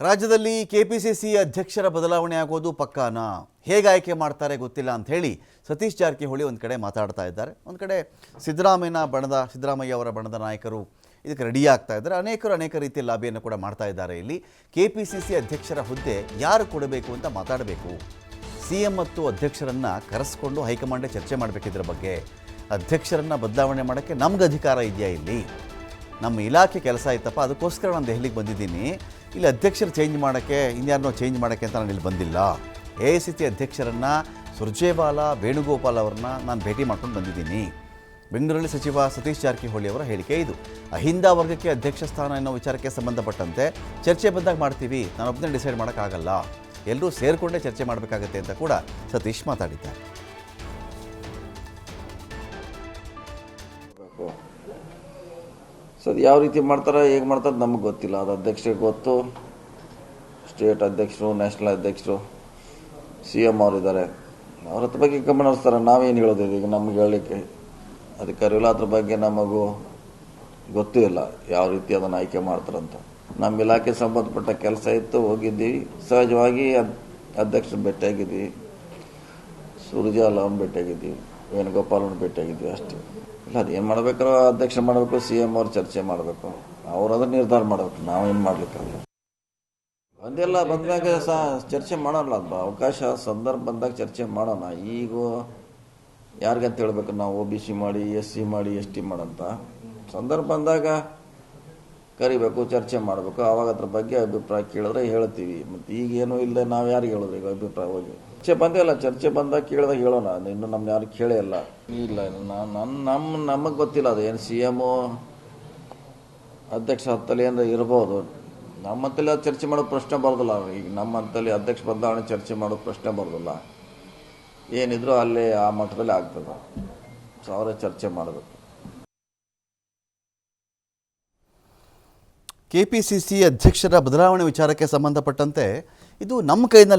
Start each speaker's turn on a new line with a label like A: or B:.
A: ರಾಜ್ಯದಲ್ಲಿ ಕೆಪಿಸಿಸಿ ಅಧ್ಯಕ್ಷರ ಬದಲಾವಣೆ ಆಗೋದು ಪಕ್ಕಾನಾ? ಹೇಗೆ ಆಯ್ಕೆ ಮಾಡ್ತಾರೆ ಗೊತ್ತಿಲ್ಲ ಅಂತ ಹೇಳಿ ಸತೀಶ್ ಜಾರಕಿಹೊಳಿ ಒಂದು ಕಡೆ ಮಾತಾಡ್ತಾ ಇದ್ದಾರೆ. ಒಂದು ಕಡೆ ಸಿದ್ದರಾಮಯ್ಯ ಅವರ ಬಣದ ನಾಯಕರು ಇದಕ್ಕೆ ರೆಡಿ ಆಗ್ತಾ ಇದ್ದಾರೆ. ಅನೇಕ ರೀತಿಯ ಲಾಬಿಯನ್ನು ಕೂಡ ಮಾಡ್ತಾ ಇದ್ದಾರೆ. ಇಲ್ಲಿ ಕೆಪಿಸಿಸಿ ಅಧ್ಯಕ್ಷರ ಹುದ್ದೆ ಯಾರು ಕೊಡಬೇಕು ಅಂತ ಮಾತಾಡಬೇಕು. ಸಿಎಂ ಮತ್ತು ಅಧ್ಯಕ್ಷರನ್ನು ಕರೆಸ್ಕೊಂಡು ಹೈಕಮಾಂಡೇ ಚರ್ಚೆ ಮಾಡಬೇಕಿದ್ರ ಬಗ್ಗೆ. ಅಧ್ಯಕ್ಷರನ್ನು ಬದಲಾವಣೆ ಮಾಡೋಕ್ಕೆ ನಮ್ಗೆ ಅಧಿಕಾರ ಇದೆಯಾ? ಇಲ್ಲಿ ನಮ್ಮ ಇಲಾಖೆ ಕೆಲಸ ಆಯ್ತಪ್ಪ, ಅದಕ್ಕೋಸ್ಕರ ನಾನು ದೆಹಲಿಗೆ ಬಂದಿದ್ದೀನಿ. ಇಲ್ಲಿ ಅಧ್ಯಕ್ಷರು ಚೇಂಜ್ ಮಾಡೋಕ್ಕೆ, ಇನ್ಯಾರನ್ನೋ ಚೇಂಜ್ ಮಾಡೋಕ್ಕೆ ಅಂತ ನಾನು ಇಲ್ಲಿ ಬಂದಿಲ್ಲ. AICC ಅಧ್ಯಕ್ಷರನ್ನು ಸುರ್ಜೇವಾಲಾ ವೇಣುಗೋಪಾಲ್ ಅವ್ರನ್ನ ನಾನು ಭೇಟಿ ಮಾಡ್ಕೊಂಡು ಬಂದಿದ್ದೀನಿ. ಬೆಂಗಳೂರಲ್ಲಿ ಸಚಿವ ಸತೀಶ್ ಜಾರಕಿಹೊಳಿ ಅವರ ಹೇಳಿಕೆ ಇದು. ಅಹಿಂದ ವರ್ಗಕ್ಕೆ ಅಧ್ಯಕ್ಷ ಸ್ಥಾನ ಎನ್ನೋ ವಿಚಾರಕ್ಕೆ ಸಂಬಂಧಪಟ್ಟಂತೆ ಚರ್ಚೆ ಬಂದಾಗ ಮಾಡ್ತೀವಿ, ನಾನು ಒಬ್ಬನೇ ಡಿಸೈಡ್ ಮಾಡೋಕ್ಕಾಗಲ್ಲ, ಎಲ್ಲರೂ ಸೇರಿಕೊಂಡೇ ಚರ್ಚೆ ಮಾಡಬೇಕಾಗತ್ತೆ ಅಂತ ಕೂಡ ಸತೀಶ್ ಮಾತಾಡಿದ್ದಾರೆ.
B: ಸೊ ಅದು ಯಾವ ರೀತಿ ಮಾಡ್ತಾರೆ, ಹೇಗೆ ಮಾಡ್ತಾರೆ ನಮಗೆ ಗೊತ್ತಿಲ್ಲ. ಅದು ಅಧ್ಯಕ್ಷರಿಗೆ ಗೊತ್ತು. ಸ್ಟೇಟ್ ಅಧ್ಯಕ್ಷರು, ನ್ಯಾಷನಲ್ ಅಧ್ಯಕ್ಷರು, CM ಅವರಿದ್ದಾರೆ, ಅವ್ರ ಹತ್ರ ಬಗ್ಗೆ ಗಮನ ಹರಿಸ್ತಾರೆ. ನಾವೇನು ಹೇಳೋದಿದೆ, ಈಗ ನಮ್ಗೆ ಹೇಳಲಿಕ್ಕೆ ಅಧಿಕಾರಿಲ್ಲ. ಅದ್ರ ಬಗ್ಗೆ ನಮಗೂ ಗೊತ್ತೂ ಇಲ್ಲ ಯಾವ ರೀತಿ ಅದನ್ನು ಆಯ್ಕೆ ಮಾಡ್ತಾರಂತ. ನಮ್ಮ ಇಲಾಖೆ ಸಂಬಂಧಪಟ್ಟ ಕೆಲಸ ಇತ್ತು, ಹೋಗಿದ್ದೀವಿ. ಸಹಜವಾಗಿ ಅಧ್ಯಕ್ಷರು ಭೇಟಿಯಾಗಿದ್ದೀವಿ, ಸುರ್ಜೇವಾಲಾ ಅವ್ರನ್ನ ಭೇಟಿಯಾಗಿದ್ದೀವಿ, ವೇಣುಗೋಪಾಲ್ ಅವ್ರನ್ನ ಭೇಟಿಯಾಗಿದ್ದೀವಿ ಅಷ್ಟೇ. ಇಲ್ಲ, ಅದೇನು ಮಾಡಬೇಕಾರೋ ಅಧ್ಯಕ್ಷ ಮಾಡಬೇಕು, CM ಅವ್ರು ಚರ್ಚೆ ಮಾಡಬೇಕು, ಅವ್ರು ಅದನ್ನು ನಿರ್ಧಾರ ಮಾಡಬೇಕು. ನಾವೇನು ಮಾಡ್ಲಿಕ್ಕಾಗಲ್ಲ. ಒಂದೆಲ್ಲ ಬಂದಾಗ ಚರ್ಚೆ ಮಾಡೋಣ, ಅವಕಾಶ ಸಂದರ್ಭ ಬಂದಾಗ ಚರ್ಚೆ ಮಾಡೋಣ. ಈಗ ಯಾರಿಗಂತ ಹೇಳ್ಬೇಕು, ನಾವು OBC ಮಾಡಿ, SC ಮಾಡಿ, ST ಮಾಡಂತ ಸಂದರ್ಭ ಬಂದಾಗ ಕರಿಬೇಕು, ಚರ್ಚೆ ಮಾಡಬೇಕು. ಆವಾಗ ಅದ್ರ ಬಗ್ಗೆ ಅಭಿಪ್ರಾಯ ಕೇಳಿದ್ರೆ ಹೇಳ್ತೀವಿ. ಮತ್ತು ಈಗೇನು ಇಲ್ಲದೆ ನಾವು ಯಾರಿಗೆ ಹೇಳಿದ್ರೆ ಈಗ ಅಭಿಪ್ರಾಯ ಹೋಗಿ ಚರ್ಚೆ ಬಂದೇ ಇಲ್ಲ. ಚರ್ಚೆ ಬಂದಾಗ ಕೇಳಿದಾಗ ಹೇಳೋಣ. ಇನ್ನು ನಮ್ಗೆ ಯಾರು ಕೇಳೇ ಇಲ್ಲ. ನಮಗೆ ಗೊತ್ತಿಲ್ಲ ಅದು ಏನು CM ಅಧ್ಯಕ್ಷ ಹತ್ತಲ್ಲಿ ಏನಾರ ಇರ್ಬೋದು. ನಮ್ಮಂತಲ್ಲಿ ಅದು ಚರ್ಚೆ ಮಾಡೋ ಪ್ರಶ್ನೆ ಬರೋದಿಲ್ಲ. ಈಗ ನಮ್ಮಂತಲ್ಲಿ ಅಧ್ಯಕ್ಷ ಬದಲಾವಣೆ ಚರ್ಚೆ ಮಾಡೋ ಪ್ರಶ್ನೆ ಬರೋದಿಲ್ಲ. ಏನಿದ್ರು ಅಲ್ಲೇ ಆ ಮಟ್ಟದಲ್ಲಿ ಆಗ್ತದೆ. ಸೊ ಅವರೇ ಚರ್ಚೆ ಮಾಡಬೇಕು.
A: ಕೆಪಿಸಿಸಿ ಅಧ್ಯಕ್ಷರ ಬದಲಾವಣೆ ವಿಚಾರಕ್ಕೆ ಸಂಬಂಧಪಟ್ಟಂತೆ ಇದು ನಮ್ಮ ಕೈನಲ್ಲಿ